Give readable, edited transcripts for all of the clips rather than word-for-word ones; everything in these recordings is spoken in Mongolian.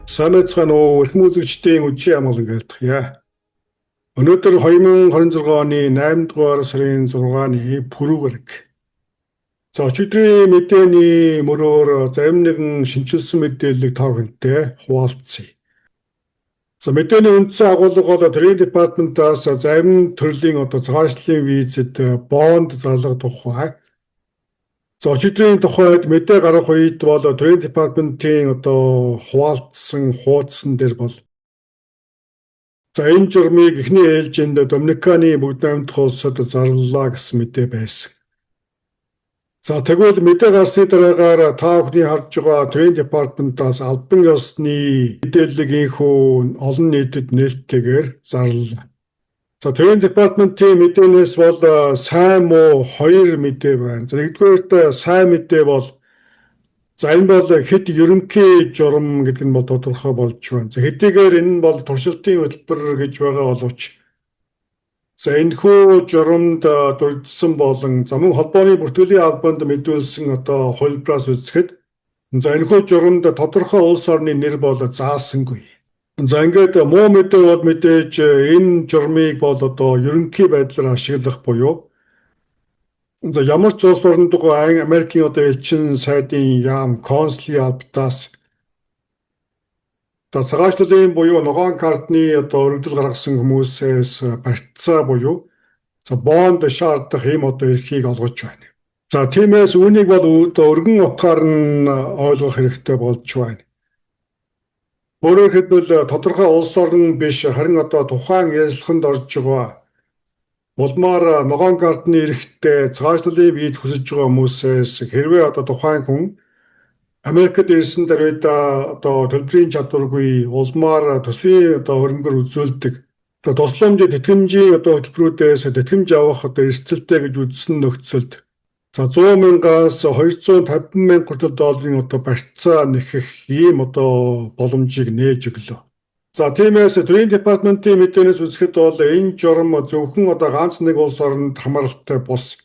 Сайн байцгаана уу эрхэм үзэгчдийн үдшийн амгалан гэлтгье. Өнөөдөр 2026 оны 8 дугаар сарын 6-ны пүрэв гараг. За өчигдрийн мэдээний мөрөөр зарим нэгэн шинжилсэн мэдээллийг та бүхэнтэй хуваалцъя. За мэдээний үндсэн агуулга бол Төрийн департаментаас зарим төрлийн цагаачлалын визэд бонд зарлах тухай. За өчигдрийн тухайд мэдээ гарах үед бол Төрийн департаментийн хуваалцсан хуудсан дээр бол энэ журмыг эхний ээлжинд Доминиканы бүгд найрамдах улсад зарлалаа гэсэн мэдээ байсан. За тэгвэл мэдээ гарсны дараагаар та бүхний харж байгаа Төрийн департаментаас албан ёсны мэдээллийг инхүү олон нийтэд нээлттэйгээр зарлалаа. За Төрийн департаментийн мэдээнээс бол сайн муу хоёр мэдээ байна. За нэгдүгээрт сайн мэдээ бол энэ бол хэд ерөнхий журам гэдэг нь бол тодорхой болж байна. За хэдийгээр энэ нь бол туршилтын хөтөлбөр гэж байгаа боловч энэхүү журамд дурдсан болон мөн холбооны бүртгэлийн албанд мэдүүлсэн хувилбараас үзэхэд энэхүү журамд тодорхой улс орны нэр бол заасангүй. За ингээд муу мэдээ бол мэдээж энэ журмыг бол ерөнхий байдлаар ашиглах буюу ямар ч улс орнд Америкийн элчин сайдын яам консулын албатаас цагаачлалын буюу ногоон картны өргөдөл гаргасан хүмүүсээс барьцаа буюу бонд шаардах ийм эрхийг олгож байна. За тиймээс үүнийг бол өргөн утгаар нь ойлгох хэрэгтэй болж байна. Өөрөөр хэлбэл тодорхой улс орн биш харин тухайн ярилцлаганд орж байгаа улмаар ногоон картны эрэхтэй цагаачлалын виз хүсэж байгаа хүмүүсээс хэрвээ тухайн хүн Америкт ирсэн даруйда төлбөрийн чадваргүй улмаар төсвийн хөрөнгөөр үзүүлдэг тусламж тэтгэмжийн хөтөлбөрүүдээс тэтгэмж авах эрсдэлтэй гэж үзсэн нөхцөлд 100,000-аас 250,000 хүртэл долларын барьцаа нэхэх ийм боломжийг нээж өглөө. За тиймээс Төрийн департаментийн мэдээнээс үзэхэд бол энэ журам зөвхөн ганц нэг улс оронд хамааралтай бус.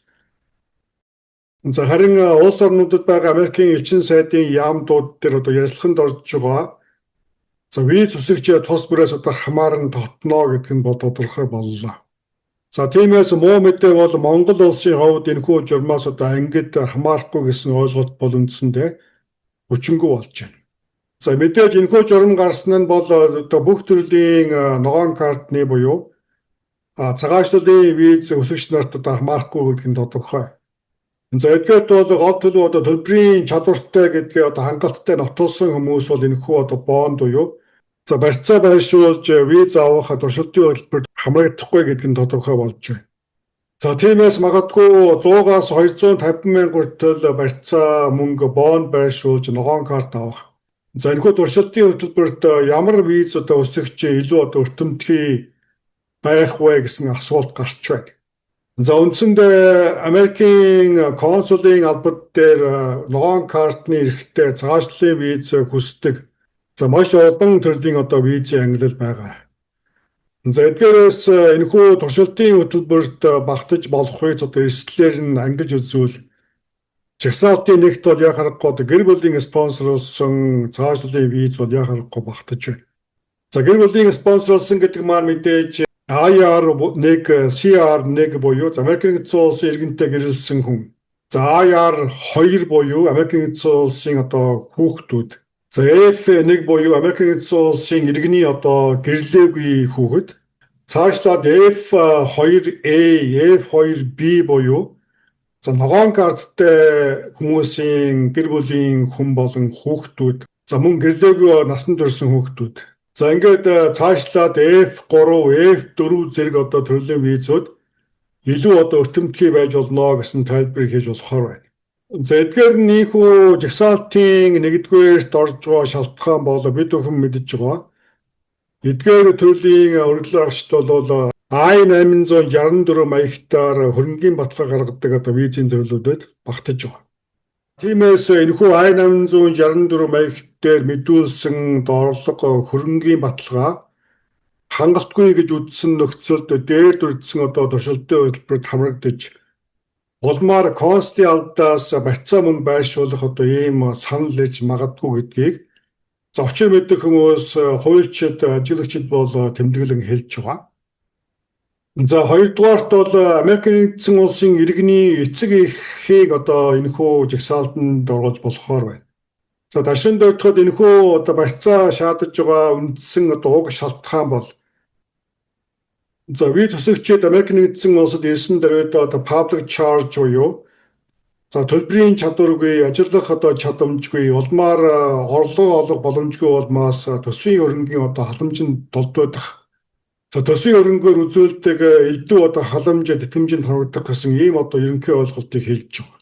Харин улс орнуудад байгаа Америкийн элчин сайдын яамдууд дээр ярилцлаганд орж байгаа виз хүсэгч тус бүрээс хамааран тотно гэдэг нь тодорхой боллоо. За тиймээс муу мэдээ бол Монгол улсын хувьд энэхүү журмаас ангид хамаарахгүй гэсэн ойлголт бол үндсэндээ хүчингүй болж байна. За мэдээж энэхүү журам гарсан нь бол бүх төрлийн ногоон картны буюу цагаачлалын виз хүсэгч нарт хамаарахгүй гэдэг нь тодорхой. За эдгээр бол гол төлөв төлбөрийн чадвартай гэдгээ хангалттай нотолсон хүмүүс бол энэхүү бонд буюу барьцаа байршуулж виз авах туршилтын хөтөлбөрт хамрагдахгүй гэдэг нь тодорхой болж байна. За тиймээс магадгүй 100-аас 250,000 хүртэл барьцаа мөнгө бонд байршуулж ногоон карт авах. За энэхүү туршилтын хөтөлбөрт ямар виз өсөгч илүү өртөмтгий байх вэ гэсэн асуулт гарч байна. За үндсэндээ Америкийн консулын албад дээр ногоон картны эрэхтэй цагаачлалын виз хүсдэг маш олон төрлийн визийн ангилал байгаа. За эдгээрээс энэхүү туршилтын хөтөлбөрт багтаж болохыг эрсдлээр нь ангиж үзвэл жагсаалтын нэгт бол яа харахгүй гэр бүлийн спонсорлсон цагаачлалын виз бол яа харахгүй багтаж байна. За гэр бүлийн спонсорлсон гэдэг маань мэдээж IR1, CR1 буюу Америкийн нэгдсэн улсын иргэнтэй гэрэлсэн хүн. За IR2 буюу Америкийн нэгдсэн улсын хүүхдүүд. За F1 буюу Америкийн нэгдсэн улсын иргэний гэрлээгүй хүүхэд. Цаашлаад F2A, F2B буюу ногоон карттай хүмүүсийн гэр бүлийн хүн болон хүүхдүүд. Мөн гэрлээгүй насанд хүрсэн хүүхдүүд. За ингээд цаашлаад F3, F4 зэрэг төрлийн визүүд илүү өртөмтгий байж болно гэсэн тайлбарыг хийж болохоор байна. За эдгээр нийхүү жагсаалтын нэгдүгээрт орж байгаа шалтгаан бол бид бүхэн мэдж байгаа. Эдгээр төрлийн өргөдөл агшд бол I-864 маягтаар хөрөнгийн баталгаа гаргадаг визийн төрлүүдэд багтаж байгаа. Тиймээс энэхүү I-864 маягт дээр мэдүүлсэн орлого хөрөнгийн баталгаа хангалтгүй гэж үзсэн нөхцөлд дээр дүрдсэн туршилтын хөтөлбөрт хамрагдаж улмаар консулын албадаас барьцаа мөнгө байршуулах ийм санал ирж магадгүй гэдгийг За очир мэддэг хүмүүс хуульчид, ажиглагчид бол тэмдэглэн хэлж байгаа. За хоёрдугаарт бол Америкийн нэгдсэн улсын иргэний эцэг эхийг одоо энэхүү жагсаалтанд оруулж болохоор байна. За дашин дөрөвдөхөд энэхүү одоо барьцаа шаардаж байгаа үндсэн одоо уг шалтгаан бол виз төсөгчид Америкийн нэгдсэн улсад ирсэн дөрвөд одоо public charge буюу төлбөрийн чадваргүй, ажиллах одоо чадамжгүй, улмаар орлого олох боломжгүй улмаас төсвийн хөрөнгийн одоо халамжинд долдуудах, төсвийн хөрөнгөөр үзүүлдэг элдв одоо халамж тэтгэмжинд харагдах гэсэн ийм одоо ерөнхий ойлголтыг хэлж байгаа.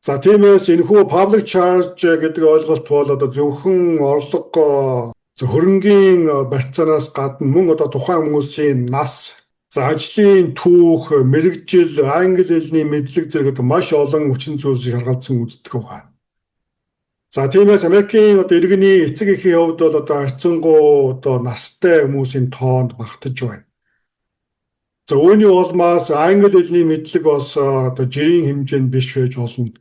За тиймээс энэхүү public charge гэдэг ойлголт бол одоо зөвхөн орлого хөрөнгийн барьцаанаас гадна мөн одоо тухайн хүмүүсийн нас, ажлын түүх, мэргэжил, англи хэлний мэдлэг зэрэг маш олон хүчин зүйлсийг харгалзан үздэг байна. За тиймээс Америкийн одоо иргэний эцэг эхийн хувьд бол одоо харьцангуй одоо настай хүмүүсийн тоонд багтаж байна. За үүний улмаас англи хэлний мэдлэг бас одоо жирийн хэмжээнд биш байж болно.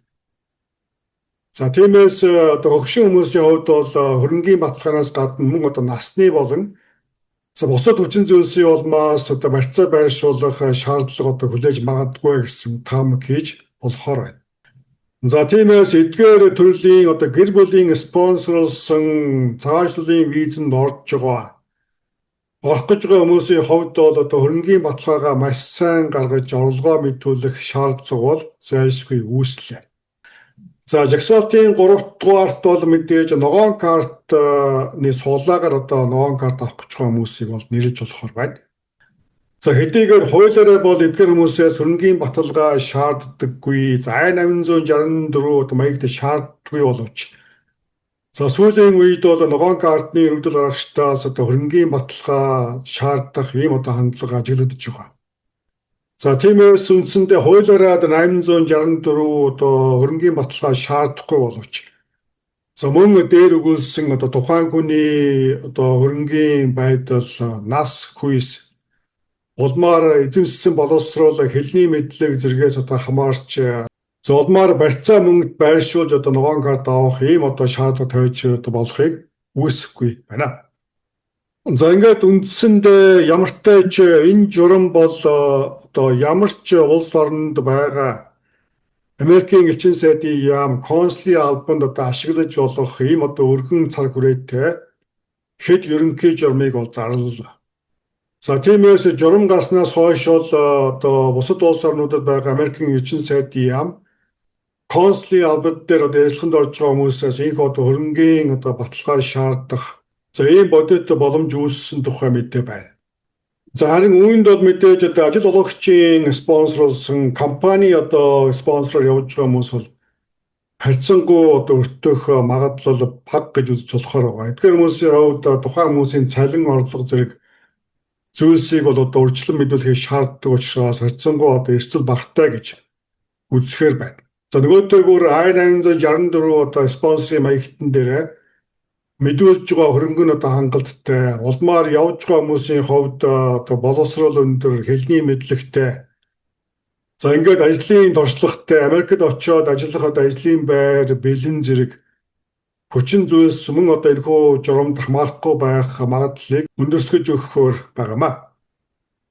За тиймээс одоо хөгшин хүмүүсийн хувьд бол хөрөнгийн баталгаанаас гадна мөн одоо насны болон бусад хүчин зүйлсийн улмаас одоо барьцаа байршуулах шаардлага одоо хүлээж магадгүй гэсэн таамаг хийж болохоор байна. За тиймээс эдгээр төрлийн одоо гэр бүлийн спонсорлсон цаашлуулын визэнд орж байгаа орох гэж байгаа хүмүүсийн хувьд бол одоо хөрөнгийн баталгаагаа маш сайн гаргаж орлогоо мэдүүлэх шаардлага бол зайлшгүй үүслээ. За жагсаалтын 3 дугаарт бол мэдээж ногоон картны суулаагаар одоо ногоон карт авах гэж байгаа хүмүүсийг бол нэрлэж болохоор байна. За хэдийгээр хуулиараа бол эдгээр хүмүүсээс хөрөнгийн баталгаа шаарддаггүй, I-864 маягт шаарддаггүй боловч сүүлийн үед бол ногоон картны өргөдөл гаргагчдаас одоо хөрөнгийн баталгаа шаардах ийм одоо хандлага ажиглагдж байгаа. За тиймээс үндсэндээ хуулиараа 864 одоо хөрөнгийн баталгаа шаардахгүй боловч мөн дээр өгүүлсэн одоо тухайн хүний одоо хөрөнгийн байдал, нас, хүйс улмаар эзэмшсэн боловсруулах хэлний мэдлэг зэргээс одоо хамаарч улмаар барьцаа мөнгөд байршуулж одоо ногоон карт авах ийм одоо шаардлага тавьж одоо болохыг үүсэхгүй байна. За ингээд үндсэндээ ямартай ч энэ журам бол одоо ямар ч улс оронд байгаа Америкийн элчин сайдын яам консулын албанд одоо ашиглаж болох ийм одоо өргөн цар хүрээтэй хэд ерөнхий журмыг бол зарлалаа. За тиймээс журам гарснаас хойш бол одоо бусад улс орнуудад байгаа Америкийн элчин сайдын яам консулын албад дээр одоо ярилцлаганд орж байгаа хүмүүсээс их одоо хөрөнгийн одоо баталгаа шаардах ийм бодит боломж үүссэн тухай мэдээ байна. За харин үүнд бол мэдээж одоо ажил олгогчийн спонсорлсон компани одоо спонсороор явж байгаа хүмүүс бол харьцангуй одоо өртөх магадлал бага гэж үзэж болохоор байгаа. Эдгээр хүмүүсийн хувьд тухайн хүмүүсийн цалин орлого зэрэг зүйлсийг бол одоо урьдчилан мэдүүлэхийг шаарддаг учраас харьцангуй одоо эрсдэл багатай гэж үзэхээр байна. За нөгөөтэйгүр I-864 одоо спонсорын маягтан дээр мэдүүлж байгаа хөрөнгө нь одоо хангалттай, улмаар явж байгаа хүмүүсийн хувьд одоо боловсрол өндөр, хэлний мэдлэгтэй. За ингээд ажлын туршлагатай, Америкт очиод ажиллахад ажлын байр, бэлэн зэрэг хүчин зүйлс мөн одоо энэхүү журамд хамаарахгүй байх магадлалыг өндөрсгөж өгөхөөр байгаамаа.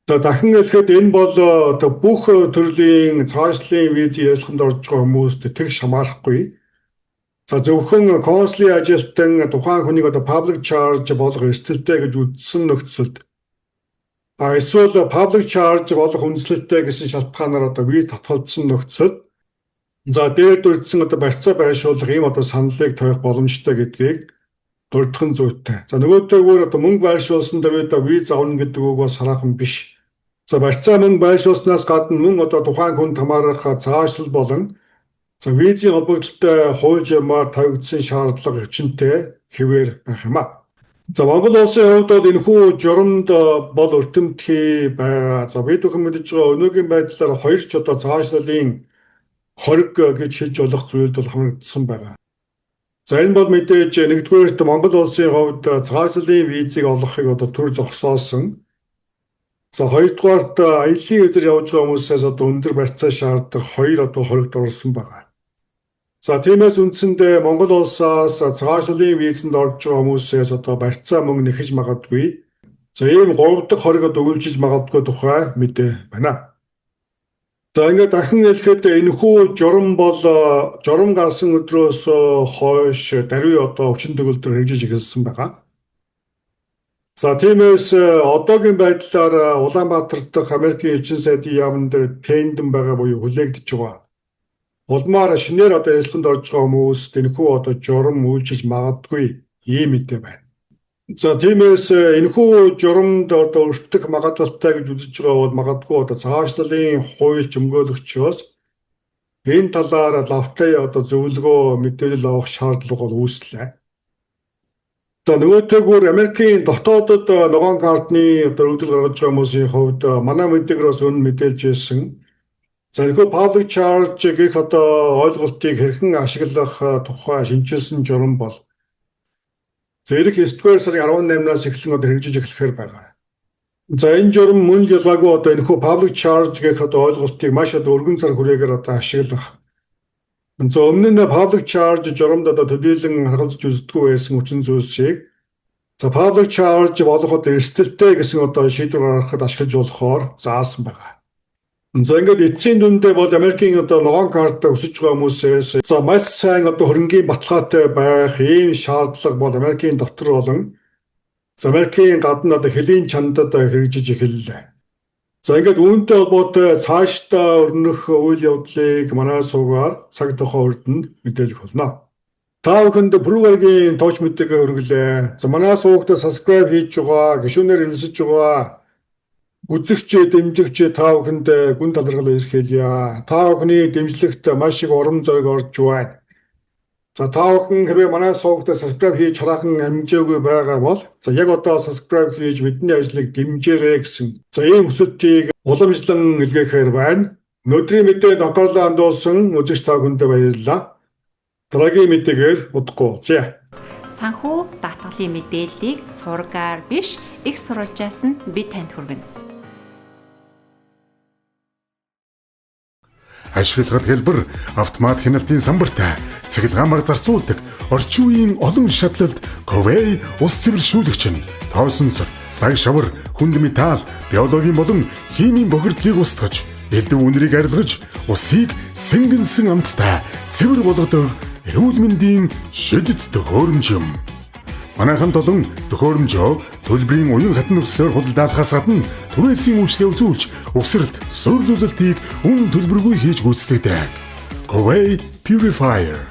За дахин хэлэхэд энэ бол одоо бүх төрлийн цаашлын визийн ярилцлаганд орж байгаа хүмүүст тэгш хамаарахгүй. За зөвхөн консулын ажилтан тухайн хүнийг одоо public charge болох эрсдэлтэй гэж үзсэн нөхцөлд эсвэл public charge болох үндэслэлтэй гэсэн шалтгаанаар одоо виз татгалзсан нөхцөлд дээр дурдсан одоо барьцаа байршуулах ийм одоо саналыг тавих боломжтой гэдгийг дурдхан зүйтэй. За нөгөөтэйгүр одоо мөнгө байршуулсан дөрвөө виз авна гэдэг үг бас хараахан биш. За барьцаа мөнгө байршуулснаас гадна мөн одоо тухайн хүнд хамаарах цаашлал болон визийн холбогдлолтой хууль журмаар тавигдсан шаардлага хүчинтэй хэвээр байх юм а. За Монгол улсын хувьд бол энэхүү журамд бол өртөмтгий байгаа. За бид бүхэн мэдж байгаа өнөөгийн байдлаар хоёр ч одоо цаашлалын хориг гэж хэлж болох зүйлд бол хамрагдсан байгаа. За энэ бол мэдээж нэгдүгээрт Монгол улсын хувьд цаашлалын визийг олгохыг одоо төр зогсоосон. За хоёрдугаарт аяллаа эзэр явж байгаа хүмүүсээс одоо өндөр барьцаа шаардах хоёр одоо хоригд орсон байгаа. За тиймээс үндсэндээ Монгол улсаас цагаачлалын визэнд орж байгаа хүмүүсээс одоо барьцаа мөнгө нэхэж магадгүй. За ийм 3 дахь хоригод өгүүлжиж магадгүй тухай мэдээ байна. За ингээд дахин хэлэхэд энэхүү журам бол журам гарсан өдрөөс хойш даруй одоо өчнө төгөлдөр хэрэгжиж эхэлсэн байгаа. За тиймээс одоогийн байдлаар Улаанбаатар дахь Америкийн элчин сайдын яамн дээр тендэн байгаа буюу хүлээгдэж байгаа. Улмаар шинээр одоо ярилцлаганд орж байгаа хүмүүс энэхүү одоо журам үйлчилж магадгүй ийм мэдээ байна. За тиймээс энэхүү журамд одоо өртөх магадлалтай гэж үзэж байгаа бол магадгүй одоо цагаачлалын хуульч өмгөөлөгчөөс энэ талаар лавтай одоо зөвлөгөө мэдээлэл авах шаардлага бол үүслээ. За нөгөөтэйгүр Америкийн дотоодод ногоон картны одоо өгдөл гаргаж байгаа хүмүүсийн хувьд манай мэдээлэлээс өмнө мэдээлж ирсэн. За энэхүү public charge гэх одоо ойлголтыг хэрхэн ашиглах тухай шинжилсэн журам бол зэрэг 9-р сарын 18-наас эхлэн одоо хэрэгжиж эхлэхээр байгаа. За энэ журам мөн ялгаагүй одоо энэхүү public charge гэх одоо ойлголтыг маш одоо өргөн цар хүрээгээр одоо ашиглах. За өмнө нь public charge журамд одоо төдийлөн харгалзаж үздэггүй байсан хүчин зүйлсийг за public charge болгоход эрсдэлтэй гэсэн одоо шийдвэр гаргахад ашиглаж болохоор заасан байгаа. За ингээд эцсийн дүндээ бол Америкийн одоо ногоон карт өсөж байгаа хүмүүсээс за маш сайн одоо хөрөнгийн баталгаатай байх ийм шаардлага бол Америкийн дотор болон Америкийн гадна одоо хэлийн чандад хэрэгжиж эхэллээ. За ингээд үүнтэй холбоотой цаашдаа өрнөх үйл явдлыг манай суугаар цаг тухайн үрдэнд мэдээлэх болно. Та бүхэнд Прүүгаргийн тооч мэдээгээ хүргэлээ. За манай суугт subscribe хийж байгаа, гишүүнээр хэлсэж байгаа үзэгч, дэмжигч та бүхэнд гүн талархал илэрхийлье. Та бүхний дэмжлэгт маш их урам зориг орж байна. За та бүхэн хэрвээ манай суугт subscribe хийж хараахан амжаагүй байгаа бол за яг одоо subscribe хийж бидний ажлыг дэмжээрэй гэсэн. За ийм хүсэлтийг уламжлан илгээхээр байна. Өнөөдрийн мэдээ анхаарлаа хандуулсан үзэгч та бүхэнд баярлалаа. Дараагийн мэдээгээр удахгүй уулзъя. Санхүү даатгалын мэдээллийг сургаар биш их сурвалжаас нь бид танд хүргэнэ. Ашиглахад хэлбэр автомат хяналтын самбартай цахилгаан зарцуулдаг орчин үеийн олон шатлалт Ковей ус цэвэршүүлэгч нь тоосон цар, лаг шавар, хүнд металл, биологийн болон химийн бохирдлыг устгаж, элдв үнэрийг арилгаж, усыг сэнгэнсэн амттай цэвэр болгодог эрүүл мэндийн шидэд төхөөрөмж юм. Манайхан толон төхөөрөмжөө төлбөрийн уян хатан нөхцлөөр худалдаалахаас гадна түрээсийн үйлчлэгээ үзүүлж угсралт, суйрлуулалтыг өмнө төлбөргүй хийж гүйцэтгэдэг. Ковей Purifier